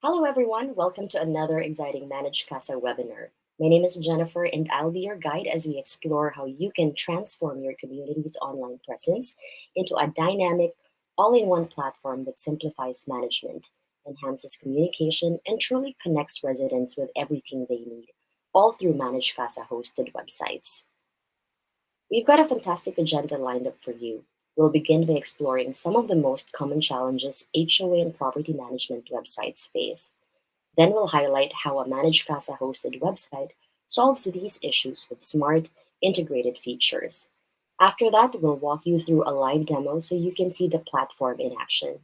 Hello, everyone. Welcome to another exciting Manage Casa webinar. My name is Jennifer, and I'll be your guide as we explore how you can transform your community's online presence into a dynamic, all in one platform that simplifies management, enhances communication, and truly connects residents with everything they need, all through Manage Casa hosted websites. We've got a fantastic agenda lined up for you. We'll begin by exploring some of the most common challenges HOA and property management websites face. Then we'll highlight how a Managed Casa hosted website solves these issues with smart, integrated features. After that, we'll walk you through a live demo so you can see the platform in action.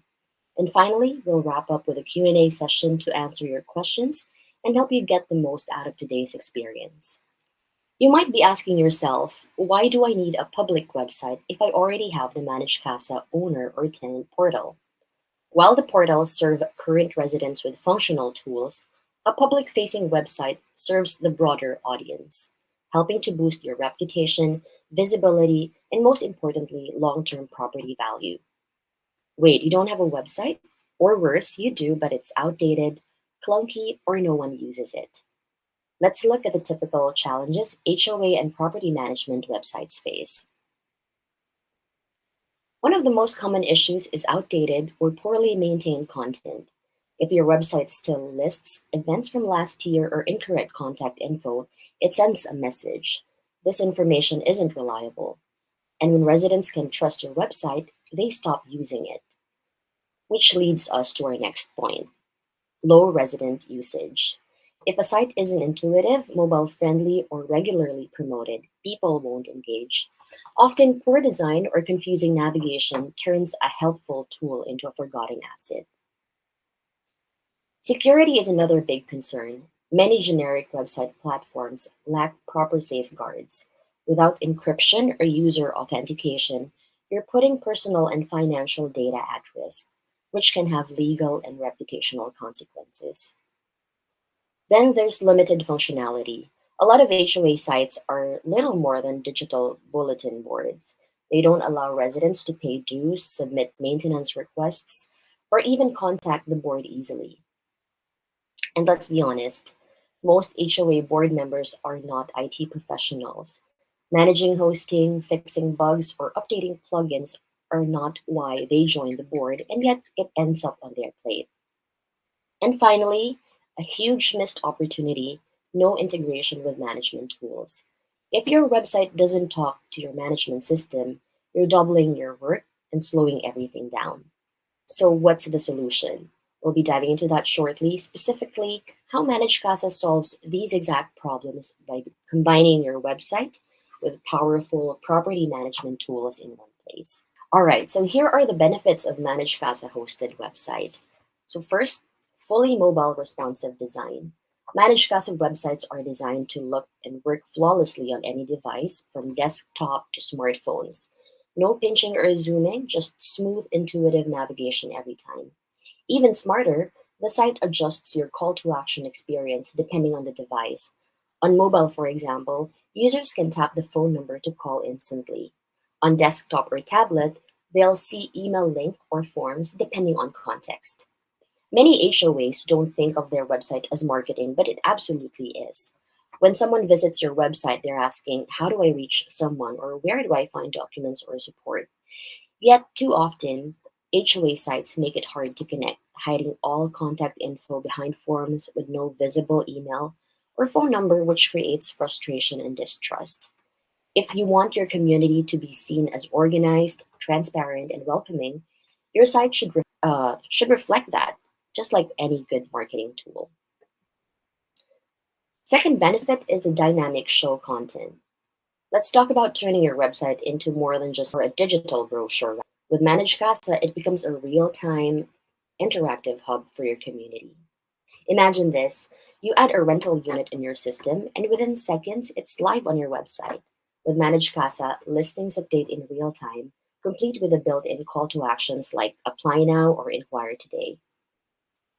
And finally, we'll wrap up with a Q&A session to answer your questions and help you get the most out of today's experience. You might be asking yourself, why do I need a public website if I already have the Managed Casa owner or tenant portal? While the portals serve current residents with functional tools, a public facing website serves the broader audience, helping to boost your reputation, visibility, and most importantly, long term property value. Wait, you don't have a website? Or worse, you do, but it's outdated, clunky, or no one uses it. Let's look at the typical challenges HOA and property management websites face. One of the most common issues is outdated or poorly maintained content. If your website still lists events from last year or incorrect contact info, it sends a message. This information isn't reliable. And when residents can trust your website, they stop using it. Which leads us to our next point: low resident usage. If a site isn't intuitive, mobile friendly, or regularly promoted, people won't engage. Often, poor design or confusing navigation turns a helpful tool into a forgotten asset. Security is another big concern. Many generic website platforms lack proper safeguards. Without encryption or user authentication, you're putting personal and financial data at risk, which can have legal and reputational consequences. Then there's limited functionality. A lot of HOA sites are little more than digital bulletin boards. They don't allow residents to pay dues, submit maintenance requests, or even contact the board easily. And let's be honest, most HOA board members are not IT professionals. Managing hosting, fixing bugs, or updating plugins are not why they join the board, and yet it ends up on their plate. And finally, a huge missed opportunity: no integration with management tools. If your website doesn't talk to your management system, you're doubling your work and slowing everything down. So, what's the solution? We'll be diving into that shortly, specifically how Managed Casa solves these exact problems by combining your website with powerful property management tools in one place. All right, so here are the benefits of Managed Casa hosted website. So first, fully mobile responsive design. Managed Casa websites are designed to look and work flawlessly on any device, from desktop to smartphones. No pinching or zooming, just smooth, intuitive navigation every time. Even smarter, the site adjusts your call to action experience depending on the device. On mobile, for example, users can tap the phone number to call instantly. On desktop or tablet, they'll see email link or forms depending on context. Many HOAs don't think of their website as marketing, but it absolutely is. When someone visits your website, they're asking, how do I reach someone, or where do I find documents or support? Yet, too often, HOA sites make it hard to connect, hiding all contact info behind forms with no visible email or phone number, which creates frustration and distrust. If you want your community to be seen as organized, transparent, and welcoming, your site should reflect that, just like any good marketing tool. Second benefit is the dynamic show content. Let's talk about turning your website into more than just a digital brochure. With Managed Casa, it becomes a real time, interactive hub for your community. Imagine this: you add a rental unit in your system, and within seconds, it's live on your website. With Managed Casa, listings update in real time, complete with a built in call to actions like apply now or inquire today.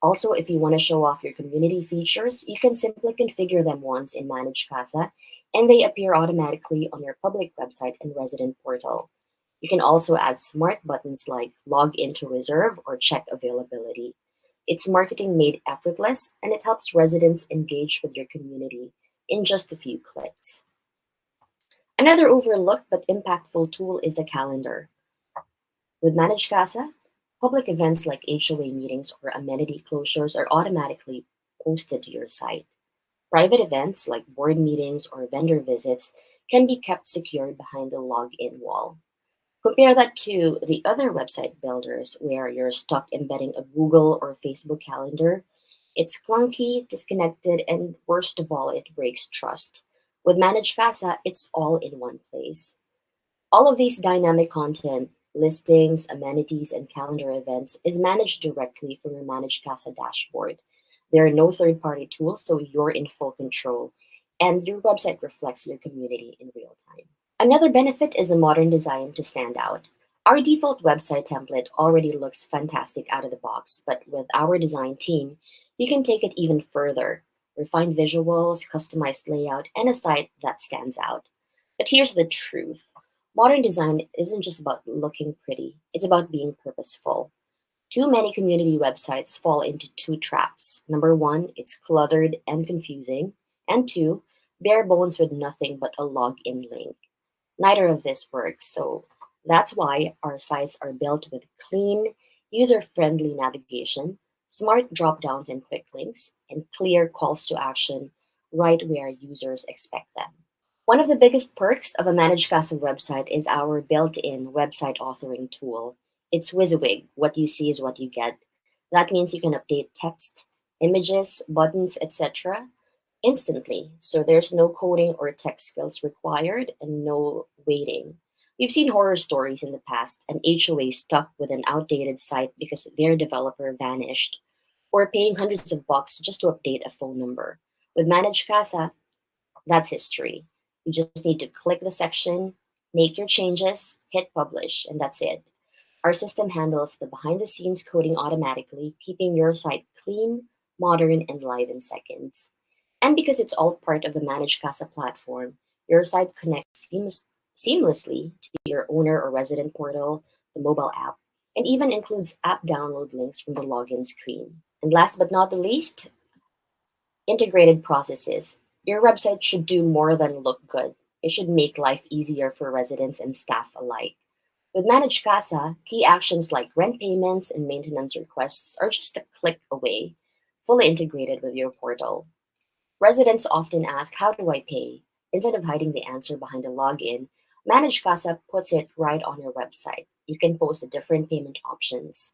Also, if you want to show off your community features, you can simply configure them once in Manage Casa, and they appear automatically on your public website and resident portal. You can also add smart buttons like log in to reserve or check availability. It's marketing made effortless, and it helps residents engage with your community in just a few clicks. Another overlooked but impactful tool is the calendar. With Managed Casa, public events like HOA meetings or amenity closures are automatically posted to your site. Private events like board meetings or vendor visits can be kept secure behind the login wall. Compare that to the other website builders where you're stuck embedding a Google or Facebook calendar. It's clunky, disconnected, and worst of all, it breaks trust. With Managed Casa, it's all in one place. All of these dynamic content, listings, amenities, and calendar events is managed directly from your Managed Casa dashboard. There are no third party tools, so you're in full control, and your website reflects your community in real time. Another benefit is a modern design to stand out. Our default website template already looks fantastic out of the box, but with our design team, you can take it even further. Refine visuals, customized layout, and a site that stands out. But here's the truth: modern design isn't just about looking pretty, it's about being purposeful. Too many community websites fall into two traps. Number one, it's cluttered and confusing. And two, bare bones with nothing but a login link. Neither of this works, so that's why our sites are built with clean, user friendly navigation, smart drop downs and quick links, and clear calls to action right where users expect them. One of the biggest perks of a Managed Casa website is our built in website authoring tool. It's WYSIWYG. What you see is what you get. That means you can update text, images, buttons, etc. instantly. So there's no coding or tech skills required and no waiting. We've seen horror stories in the past, an HOA stuck with an outdated site because their developer vanished, or paying hundreds of bucks just to update a phone number. With Managed Casa, that's history. You just need to click the section, make your changes, hit publish, and that's it. Our system handles the behind the scenes coding automatically, keeping your site clean, modern, and live in seconds. And because it's all part of the Managed Casa platform, your site connects seamlessly to your owner or resident portal, the mobile app, and even includes app download links from the login screen. And last but not the least, integrated processes. Your website should do more than look good. It should make life easier for residents and staff alike. With Managed Casa, key actions like rent payments and maintenance requests are just a click away, fully integrated with your portal. Residents often ask, how do I pay? Instead of hiding the answer behind a login, Managed Casa puts it right on your website. You can post the different payment options.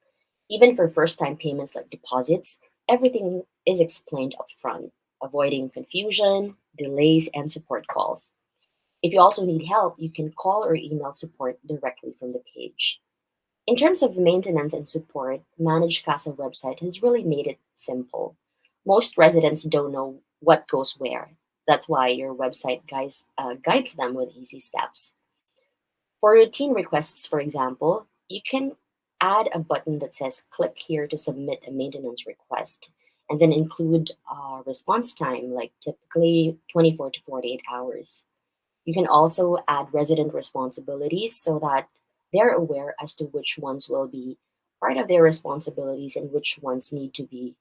Even for first time payments like deposits, everything is explained upfront, avoiding confusion, delays, and support calls. If you also need help, you can call or email support directly from the page. In terms of maintenance and support, Managed Casa website has really made it simple. Most residents don't know what goes where. That's why your website guides them with easy steps. For routine requests, for example, you can add a button that says click here to submit a maintenance request and then include a response time, like typically 24 to 48 hours. You can also add resident responsibilities so that they're aware as to which ones will be part of their responsibilities and which ones need to be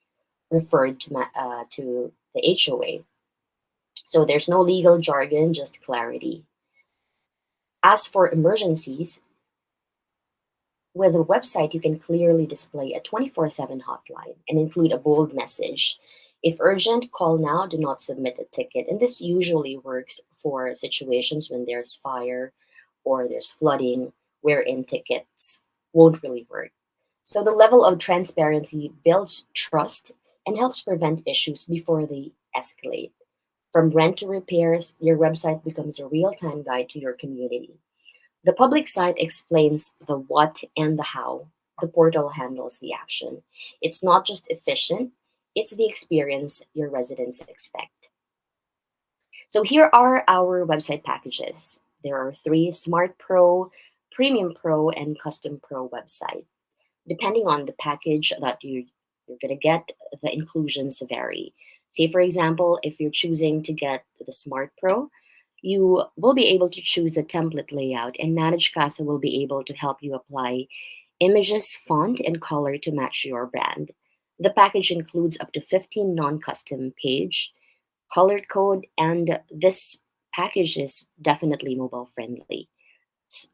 referred to the HOA. So there's no legal jargon, just clarity. As for emergencies, with a website, you can clearly display a 24/7 hotline and include a bold message. If urgent, call now, do not submit a ticket. And this usually works for situations when there's fire or there's flooding, wherein tickets won't really work. So the level of transparency builds trust and helps prevent issues before they escalate. From rent to repairs, your website becomes a real time guide to your community. The public site explains the what and the how. The portal handles the action. It's not just efficient, it's the experience your residents expect. So here are our website packages. There are three: Smart Pro, Premium Pro, and Custom Pro website. Depending on the package that you're going to get, the inclusions vary. Say, for example, if you're choosing to get the Smart Pro, you will be able to choose a template layout, and Managed Casa will be able to help you apply images, font, and color to match your brand. The package includes up to 15 non-custom page, colored code, and this package is definitely mobile friendly. S-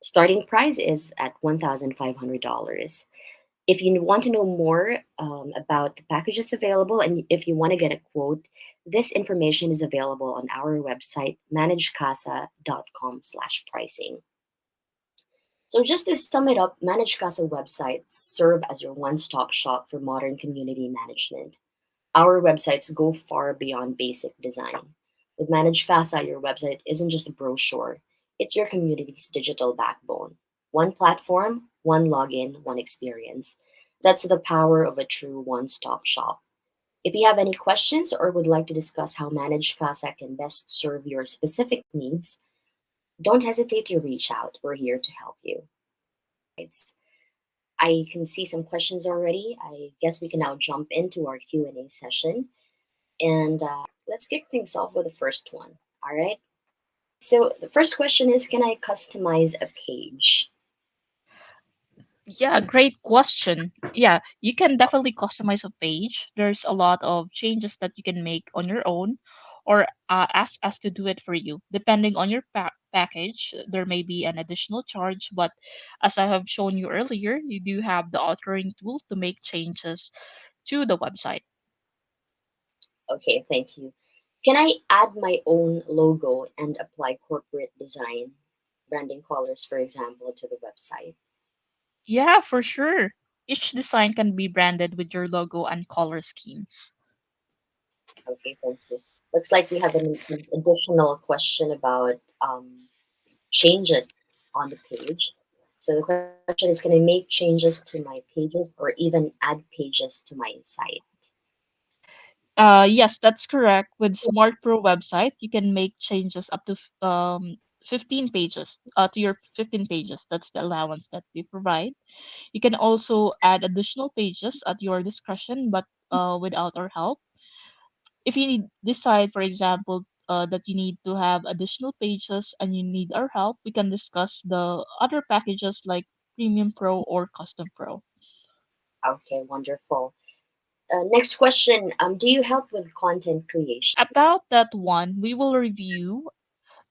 Starting price is at $1,500. If you want to know more about the packages available and if you want to get a quote, this information is available on our website, managecasa.com/pricing. So just to sum it up, Manage Casa websites serve as your one-stop shop for modern community management. Our websites go far beyond basic design. With Manage Casa, your website isn't just a brochure, it's your community's digital backbone. One platform, one login, one experience. That's the power of a true one stop shop. If you have any questions or would like to discuss how Manage Casa can best serve your specific needs, don't hesitate to reach out. We're here to help you. It's, I can see some questions already. I guess we can now jump into our Q&A session. And let's kick things off with the first one. All right. So the first question is, can I customize a page? Yeah, great question. Yeah, you can definitely customize a page. There's a lot of changes that you can make on your own or ask us to do it for you. Depending on your package, there may be an additional charge, but as I have shown you earlier, you do have the authoring tool to make changes to the website. Okay, thank you. Can I add my own logo and apply corporate design, branding colors, for example, to the website? Yeah, for sure. Each design can be branded with your logo and color schemes. Okay, thank you. Looks like we have an additional question about changes on the page. So the question is, can I make changes to my pages or even add pages to my site? Yes, that's correct. With Smart Pro website, you can make changes up to 15 pages to your 15 pages. That's the allowance that we provide. You can also add additional pages at your discretion, but without our help. If you decide, for example, that you need to have additional pages and you need our help, we can discuss the other packages like Premium Pro or Custom Pro. Okay, wonderful. Next question. Do you help with content creation? About that one, we will review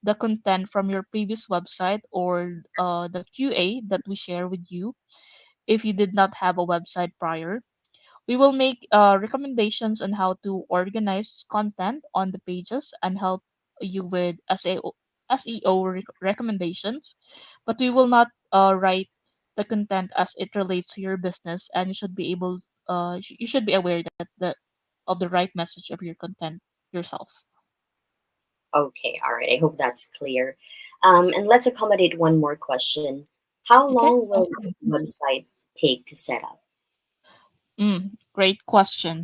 the content from your previous website or the QA that we share with you if you did not have a website prior. We will make recommendations on how to organize content on the pages and help you with SEO recommendations, but we will not write the content as it relates to your business, and you should be able you should be aware that of the right message of your content yourself. Okay, all right. I hope that's clear. And let's accommodate one more question. How Okay. long will the website take to set up? Great question.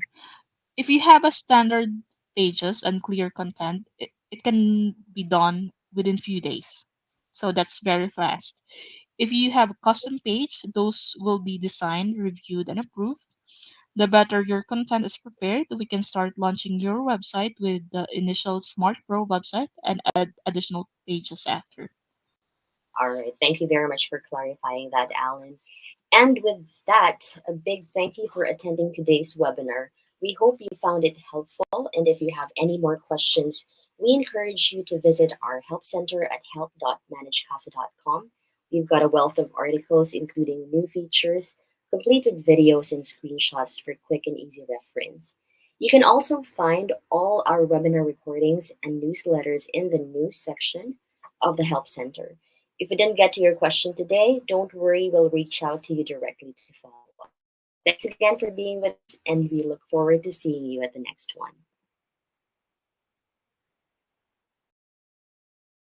If you have a standard pages and clear content, it can be done within few days. So that's very fast. If you have a custom page, those will be designed, reviewed, and approved. The better your content is prepared, we can start launching your website with the initial Smart Pro website and add additional pages after. All right. Thank you very much for clarifying that, Alan. And with that, a big thank you for attending today's webinar. We hope you found it helpful. And if you have any more questions, we encourage you to visit our help center at help.managecasa.com. We've got a wealth of articles, including new features, complete with videos and screenshots for quick and easy reference. You can also find all our webinar recordings and newsletters in the news section of the Help Center. If we didn't get to your question today, don't worry, we'll reach out to you directly to follow up. Thanks again for being with us, and we look forward to seeing you at the next one.